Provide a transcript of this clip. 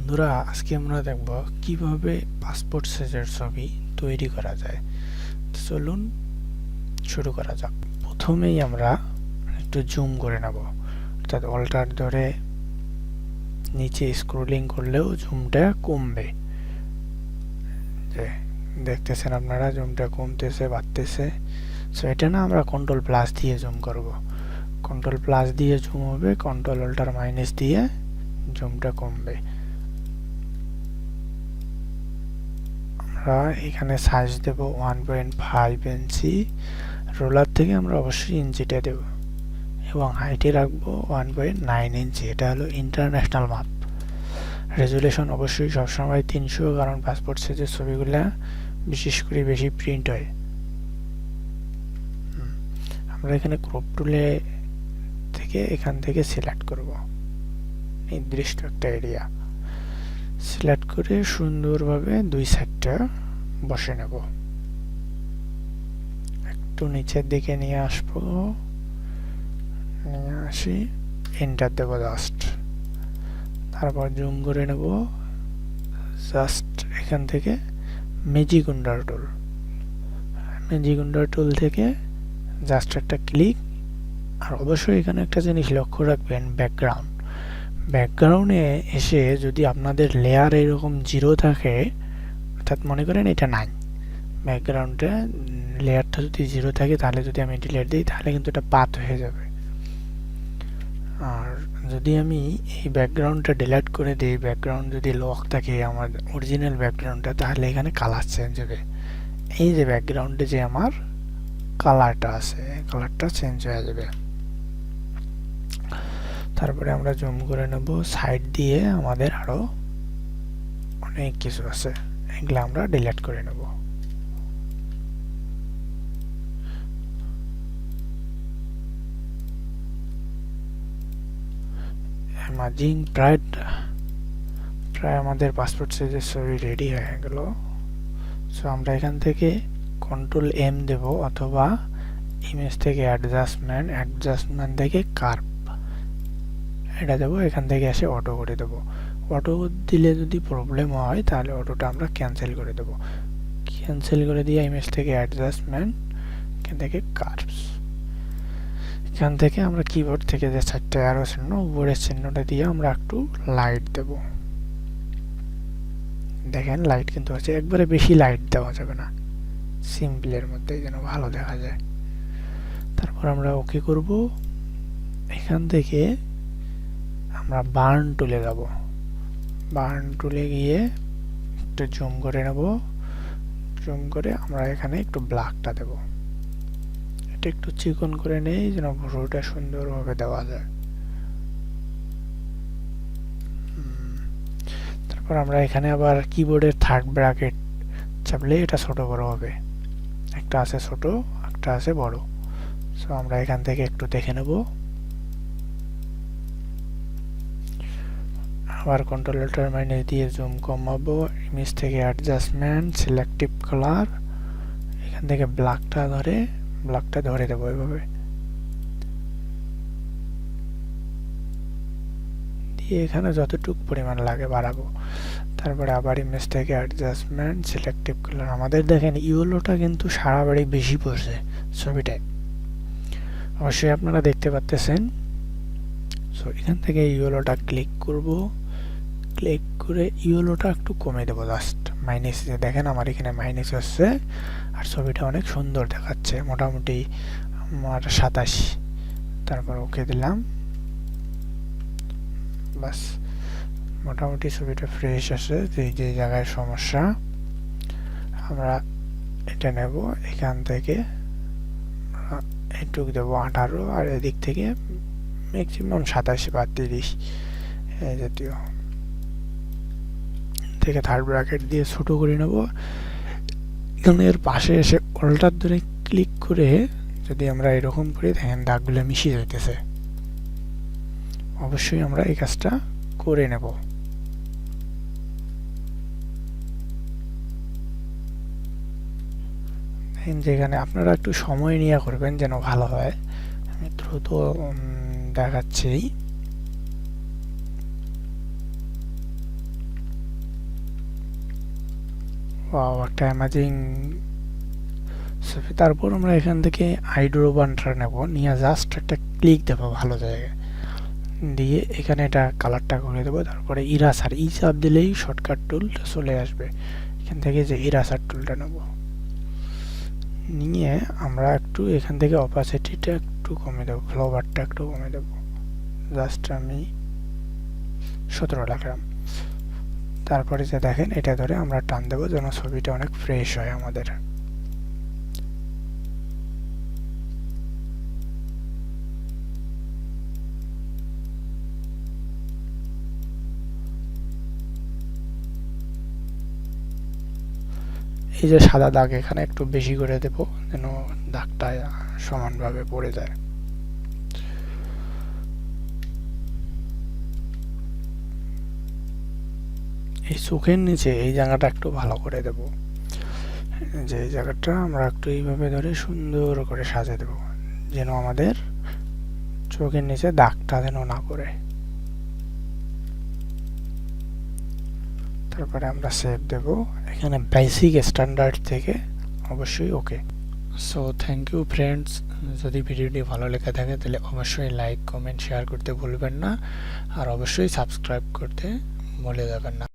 বন্ধুরা, আজকে আমরা দেখব কিভাবে পাসপোর্ট সাইজের ছবি তৈরি করা যায়। তো চলুন শুরু করা যাক। প্রথমেই আমরা একটু জুম করে নেব, অর্থাৎ অল্টার ধরে নিচে স্ক্রলিং করলেও জুমটা কমবে। যে দেখতেছেন আপনারা, জুমটা কমতেছে বাড়তেছে। সো এটা না, আমরা কন্ট্রোল প্লাস দিয়ে জুম করব। কন্ট্রোল প্লাস দিয়ে জুম হবে, কন্ট্রোল অল্টার মাইনাস দিয়ে জুমটা কমবে। আমরা এখানে সাইজ দেব 1.5 ইঞ্চি। রোলার থেকে আমরা অবশ্যই ইঞ্চিটা দেব এবং হাইটে রাখবো 1.9 ইঞ্চি। এটা হলো ইন্টারন্যাশনাল মাপ। রেজুলেশন অবশ্যই সবসময় 300, কারণ পাসপোর্ট সাইজের ছবিগুলা বিশেষ করে বেশি প্রিন্ট হয়। আমরা এখানে ক্রপ টুলে থেকে এখান থেকে সিলেক্ট করব নির্দিষ্ট একটা এরিয়া। সিলেক্ট করে সুন্দরভাবে দুই সাইডটা বসে নেব। একটু নিচের দিকে নিয়ে আসবো, নিয়ে আসি, এন্টার দেব জাস্ট। তারপর জুম করে নেব জাস্ট এখান থেকে ম্যাজিক উন্ডার টুল। ম্যাজিক উন্ডার টুল থেকে জাস্ট একটা ক্লিক। আর অবশ্যই এখানে একটা জিনিস লক্ষ্য রাখবেন, ব্যাকগ্রাউন্ড। ব্যাকগ্রাউন্ডে এসে যদি আপনাদের লেয়ার এরকম জিরো থাকে, অর্থাৎ মনে করেন এটা নাই, ব্যাকগ্রাউন্ডে লেয়ারটা যদি জিরো থাকে, তাহলে যদি আমি ডিলিট দিই তাহলে কিন্তু এটা পাত হয়ে যাবে। আর যদি আমি এই ব্যাকগ্রাউন্ডটা ডিলিট করে দিই, ব্যাকগ্রাউন্ড যদি লক থাকে আমার অরিজিনাল ব্যাকগ্রাউন্ডটা, তাহলে এখানে কালার চেঞ্জ হবে। এই যে ব্যাকগ্রাউন্ডে যে আমার কালারটা আছে, কালারটা চেঞ্জ হয়ে যাবে। তারপরে আমরা জুম করে নেব। সাইড দিয়ে আমাদের আরো অনেক কিছু আছে, এগুলো আমরা ডিলিট করে নেব। ইমাজিং প্রায় আমাদের পাসপোর্ট সাইজের ছবি রেডি হয়ে গেল। সো আমরা এখান থেকে কন্ট্রোল এম দেব, অথবা ইমেজ থেকে অ্যাডজাস্টমেন্ট থেকে কার্ভ এটা দেবো। এখান থেকে এসে অটো করে দেবো। অটো দিলে যদি প্রবলেম হয় তাহলে অটোটা আমরা ক্যান্সেল করে দেবো। ক্যান্সেল করে দিয়ে ইমেজ থেকে অ্যাডজাস্টমেন্ট, এখান থেকে কার্ভস। এখান থেকে আমরা কিবোর্ড থেকে যে 4টে অ্যারো চিহ্ন, উপরের চিহ্নটা দিয়ে আমরা একটু লাইট দেব। দেখেন লাইট কিন্তু আছে, একবারে বেশি লাইট দেওয়া যাবে না, সিম্পলের মধ্যে যেন ভালো দেখা যায়। তারপর আমরা ওকে করব। এখান থেকে আমরা বার্ন টুলে যাব। বার্ন টুলে গিয়ে একটু জুম করে নেব। জুম করে আমরা এখানে একটু ব্ল্যাকটা দেব। এটা একটু চিকন করে নেই যেন পুরোটা সুন্দরভাবে দেওয়া যায়। তারপর আমরা এখানে আবার কিবোর্ডের থার্ড ব্র্যাকেট চাপলে এটা ছোট বড় হবে। একটা আছে ছোট, একটা আছে বড়। সো আমরা এখান থেকে একটু দেখে নেব। আবার কন্ট্রোল অল্টার মাইনাস দিয়ে জুম কমাবো। ইমেজ থেকে অ্যাডজাস্টমেন্ট, সিলেক্টিভ কালার, এখান থেকে ব্ল্যাকটা ধরে দেবো এভাবে দিয়ে এখানে যতটুকু পরিমাণ লাগে বাড়াবো। তারপরে আবার ইমেজ থেকে অ্যাডজাস্টমেন্ট, সিলেক্টিভ কালার। আমাদের দেখেন ইয়েলোটা কিন্তু সারা বাড়ি বেশি পড়ছে ছবিটায়, অবশ্যই আপনারা দেখতে পাচ্ছেন। সো এখান থেকে ইয়েলোটা ক্লিক করব। ক্লিক করে ইয়েলোটা একটু কমে দেবো, জাস্ট মাইনাস। দেখেন আমার এখানে মাইনাস হচ্ছে আর ছবিটা অনেক সুন্দর দেখাচ্ছে, মোটামুটি আমার 27। তারপর ওকে দিলাম, বাস মোটামুটি ছবিটা ফ্রেশ আছে। যে জায়গায় সমস্যা আমরা এটা নেব, এখান থেকে এটুক দেবো 18, আর এদিক থেকে ম্যাক্সিমাম 27 বা 30 এই জাতীয়। থেকে থার্ড ব্র্যাকেট দিয়ে ছোট করে নেব। এখানে এর পাশে এসে অল্টার ধরে ক্লিক করে যদি আমরা এরকম করি, দেখেন দাগগুলো মিশিয়ে যেতেছে। অবশ্যই আমরা এই কাজটা করে নেব। যেখানে আপনারা একটু সময় নিয়ে করবেন যেন ভালো হয়। আমি দ্রুত দেখাচ্ছি। ওয়াও, একটা অ্যামেজিং ছবি। তারপর আমরা এখান থেকে আইড্রো বানটা নেব, নিয়ে জাস্ট একটা ক্লিক দেবো ভালো জায়গায়, দিয়ে এখানে এটা কালারটা করে দেবো। তারপরে ইরাসার চাপ দিলেই শর্টকাট টুলটা চলে আসবে। এখান থেকে যে ইরাসার টুলটা নেব, নিয়ে আমরা একটু এখান থেকে অপাসিটিটা একটু কমে দেবো, ফ্লোভারটা একটু কমে দেবো। জাস্ট আমি 17 রাখলাম। তারপরে যে দেখেন এটা ধরে আমরা টান দেবো যেন ছবিটা অনেক ফ্রেশ হয় আমাদের। এই যে সাদা দাগ এখানে একটু বেশি করে দেব যেন দাগটা সমানভাবে পড়ে যায়। এই চোখের নিচে এই জায়গাটা একটু ভালো করে দেব, যে এই জায়গাটা আমরা একটু এইভাবে ধরে সুন্দর করে সাজিয়ে দেব যেন আমাদের চোখের নিচে দাগটা যেন না পড়ে। তারপরে আমরা সেভ দেব। এখানে বেসিক স্ট্যান্ডার্ড থেকে অবশ্যই ওকে। সো থ্যাংক ইউ ফ্রেন্ডস, যদি ভিডিওটি ভালো লেগে থাকে তাহলে অবশ্যই লাইক কমেন্ট শেয়ার করতে ভুলবেন না, আর অবশ্যই সাবস্ক্রাইব করতে ভুলে যাবেন না।